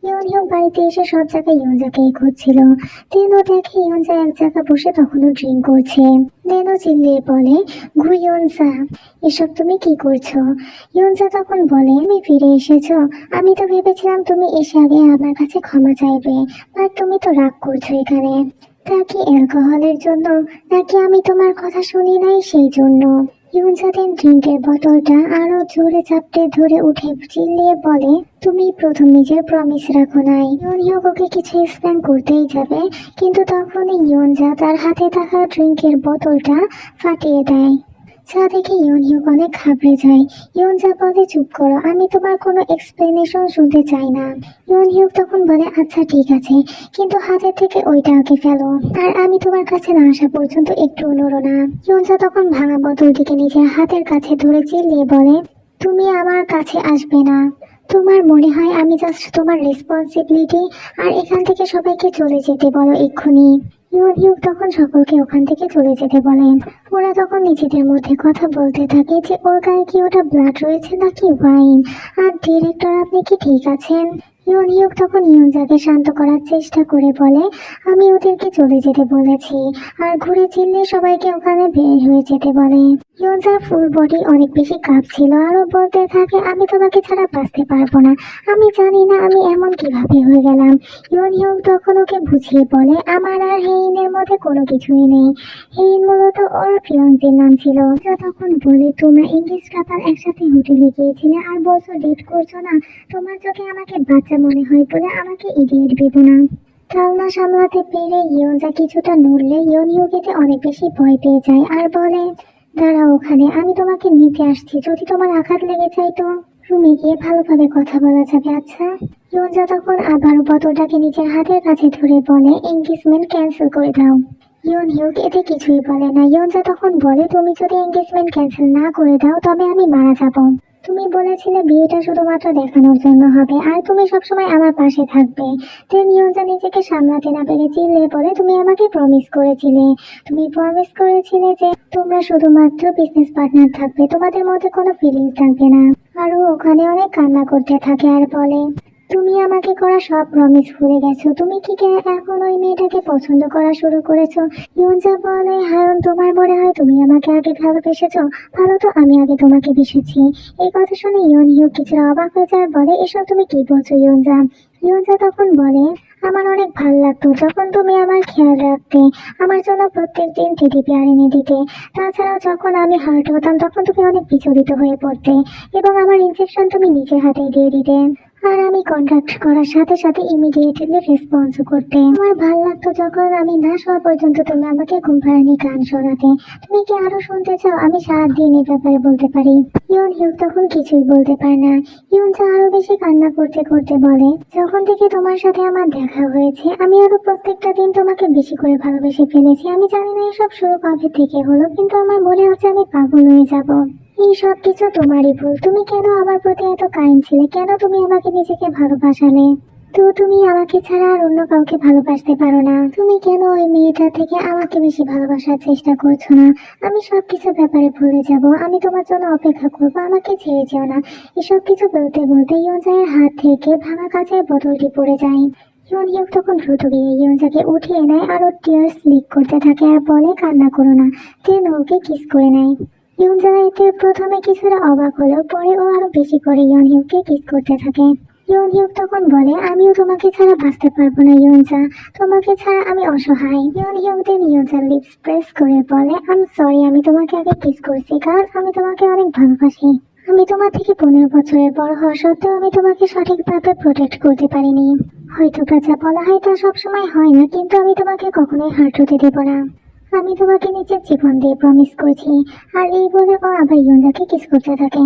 ইউনহিও বাড়িতে এসে সব জায়গায় ইয়নজাকেই খুঁজছিল। দেনও দেখে ইয়নজা এক জায়গায় বসে তখনও ড্রিঙ্ক করছে। দেনও চিল্লিয়ে বলে, ইয়নজা, এসব তুমি কি করছো? ইয়নজা তখন বলে, তুমি ফিরে এসেছো। আমি তো ভেবেছিলাম তুমি এসে আগে আমার কাছে ক্ষমা চাইবে, বাট তুমি তো রাগ করছো এখানে। তা কি অ্যালকোহলের জন্য, নাকি আমি তোমার কথা শুনি নাই সেই জন্য? ইউনজাদিন ড্রিঙ্কের বোতলটা আরো জোরে চাপটে ধরে উঠে চিল্লিয়ে বলে, তুমি প্রথম নিজের প্রমিস রাখো নাই। ইউনহিয়োকে কিছু এক্সপ্লেন করতেই যাবে, কিন্তু তখনই ইয়নজা তার হাতে থাকা ড্রিঙ্কের বোতলটা ফাটিয়ে দেয়। যা দেখে ইউনহিয়োক অনেক ঘাবড়ে যায়। ইয়নজা বলে, চুপ করো, আমি তোমার কোনো এক্সপ্লেনেশন শুনতে চাই না। ইউনহিয়োক তখন বলে, আচ্ছা ঠিক আছে, কিন্তু হাতের থেকে ওইটা আগে ফেলো, আর আমি তোমার কাছে না আসা পর্যন্ত একটু নড়ো না। ইয়নজা তখন ভাঙা বোতলটিকে নিজের হাতের কাছে ধরে চিল্লিয়ে বলে, তুমি আমার কাছে আসবে না। তোমার মনে হয় আমি জাস্ট তোমার রেসপন্সিবিলিটি? আর এখান থেকে সবাইকে চলে যেতে বলো এক্ষুনি। ইউনহিয়োক তখন সকলকে ওখান থেকে চলে যেতে বলে। ওরা তখন নিজেদের মধ্যে কথা বলতে থাকে যে ওর গায়ে কি ওটা ব্লাড রয়েছে নাকি ওয়াইন। আর ডিরেক্টর, আপনি কি ঠিক আছেন? ইউনহিয়োক তখন ইয়নজাকে শান্ত করার চেষ্টা করে বলে, আমি ওদেরকে চলে যেতে বলেছি, আর ঘুরে চিল্লে সবাইকে ওখানে বের হয়ে যেতে বলে। ইয়নজার ফুল বডি অনেক বেশি কাঁপছিল, আরো বলতে থাকে, আমি তোমাকে ছাড়া বাঁচতে পারবো না। আমি জানি না আমি এমন কিভাবে হয়ে গেলাম। ইয়নহিয়োক তখন ওকে বুঝিয়ে বলে, আমার আর হেইনের মধ্যে কোনো কিছুই নেই। হেইন মূলত ওর ফিয়ন্সের নাম ছিল। যা তখন বলে, তোমরা ইংলিশ কাপাল একসাথে হোটেলে গিয়েছিলে আর বলছো ডেট করছো না। তোমার চোখে আমাকে বাচ্চা মনে হয় বলে আমাকে ইডিয়েট ভেবো না। ধারণা সামলাতে পেরে ইয়নজা কিছুটা নড়লে ইয়নহিয়োকে অনেক বেশি ভয় পেয়ে যায় আর বলে, দাঁড়াও ওখানে, আমি তোমাকে নিতে আসছি। যদি তোমার আঘাত লেগে যায় তো রুমে গিয়ে ভালোভাবে কথা বলা যাবে, আচ্ছা? ইয়নজা তখন আবারও বোতলটাকে নিজের হাতের কাছে ধরে বলে, এঙ্গেজমেন্ট ক্যান্সেল করে দাও। ইয়নহিয়োক এতে কিছুই বলে না। ইয়নজা তখন বলে, তুমি যদি এঙ্গেজমেন্ট ক্যান্সেল না করে দাও তবে আমি মারা যাব। তুমি বলেছিলে বিয়েটা শুধুমাত্র দেখানোর জন্য হবে, আর তুমি সবসময় আমার পাশে থাকবে। দেন ইয়নজা নিজেকে সামলাতে না পেরে চিল্লিয়ে বলে, তুমি আমাকে প্রমিস করেছিলে। তুমি প্রমিস করেছিলে যে তোমরা শুধুমাত্র বিজনেস পার্টনার থাকবে, তোমাদের মধ্যে কোনো ফিলিংস থাকবে না। আর ও ওখানে অনেক কান্না করতে থাকে আর বলে, তুমি আমাকে করা সব প্রমিস ভুলে গেছো। তুমি কি এখন ওই মেয়েটাকে পছন্দ করা শুরু করেছো? ইয়নজা বলে, হায়ন, তোমার মনে হয় তুমি আমাকে আগে ভালোবেসেছো? ভালো তো আমি আগে তোমাকে বেসেছি। এই কথা শুনে ইয়নহিয়োক কিছুটা অবাক হয়ে যায় আর বলে, এসব তুমি কি বলছো ইয়নজা? ইয়নজা তখন বলে, আমার অনেক ভালো লাগতো যখন তুমি আমার খেয়াল রাখতে, আমার জন্য প্রত্যেকদিন টেডি বিয়ার এনে দিতে। তাছাড়াও যখন আমি হার্ট হতাম তখন তুমি অনেক বিচলিত হয়ে পড়তে, এবং আমার ইনজেকশন তুমি নিজের হাতেই দিয়ে দিতে। আর আমি কন্ট্যাক্ট করার সাথে সাথে ইমিডিয়েটলি রেসপন্স করতে। আমার ভালো লাগতো যখন আমি না শোয়া পর্যন্ত তুমি আমাকে ঘুম পাড়ানি গান শোনাতে। তুমি কি আরো শুনতে চাও? আমি সারাদিন এই ব্যাপারে বলতে পারি। ইয়নহিয়োক তখন কিছুই বলতে পারে না। ইয়নজা আরো বেশি কান্না করতে করতে বলে, যখন থেকে তোমার সাথে আমার দেখা হয়েছে আমি আরো প্রত্যেকটা দিন তোমাকে বেশি করে ভালোবেসে ফেলেছি। আমি জানি না এসব শুরু কবে থেকে হলো, কিন্তু আমার মনে হচ্ছে আমি পাগল হয়ে যাব। এই সব কিছু তোমারই ভুল। তুমি কেন আমার প্রতি এত কাইন্ড ছিলে? কেন তুমি আমাকে নিজেকে ভালোবাসালে? তো তুমি আমাকে ছাড়া আর অন্য কাউকে ভালোবাসতে পারো না? তুমি কেন ওই মেয়েটা থেকে আমাকে বেশি ভালোবাসার চেষ্টা করছো না? আমি সবকিছু ব্যাপারে ভুলে যাব, আমি তোমার জন্য অপেক্ষা করবো, আমাকে ছেড়ে যেও না। এসব কিছু বলতে বলতে ইয়নজায়ের হাত থেকে ভাঙা কাঁচের বোতলটি পড়ে যায়। ইয়নহিয়োক তখন দ্রুত গিয়ে ইয়নজাকে উঠিয়ে নেয় আর ওর টিয়ার্স লিক করতে থাকে আর বলে, কান্না করো না। দেন ওকে কিস করে নেয়। ইয়নজা এতে প্রথমে কিছুটা অবাক হলেও পরে ও আরো বেশি করে ইয়নহিয়োককে কিস করতে থাকে। ইয়নহিয়োক তখন বলে, আমিও তোমাকে ছাড়া বাঁচতে পারবো না ইয়নজা, তোমাকে ছাড়া আমি অসহায়। ইয়নহিয়োক দেন ইয়নজার লিপস প্রেস করে বলে, আই এম সরি, আমি তোমাকে আগে কিস করছি কারণ আমি তোমাকে অনেক ভালোবাসি। আমি তোমার থেকে 15 বছরের বড় হওয়া সত্ত্বেও আমি তোমাকে সঠিকভাবে প্রোটেক্ট করতে পারিনি। হয়তো বা যা বলা হয় তা সবসময় হয় না, কিন্তু আমি তোমাকে কখনোই হার্ট হতে দেবো না। আমি তোমাকে নিজের জীবন দিয়ে প্রমিস করছি। আর এই বলে ও আবার ইয়নজাকে কিস করতে থাকে।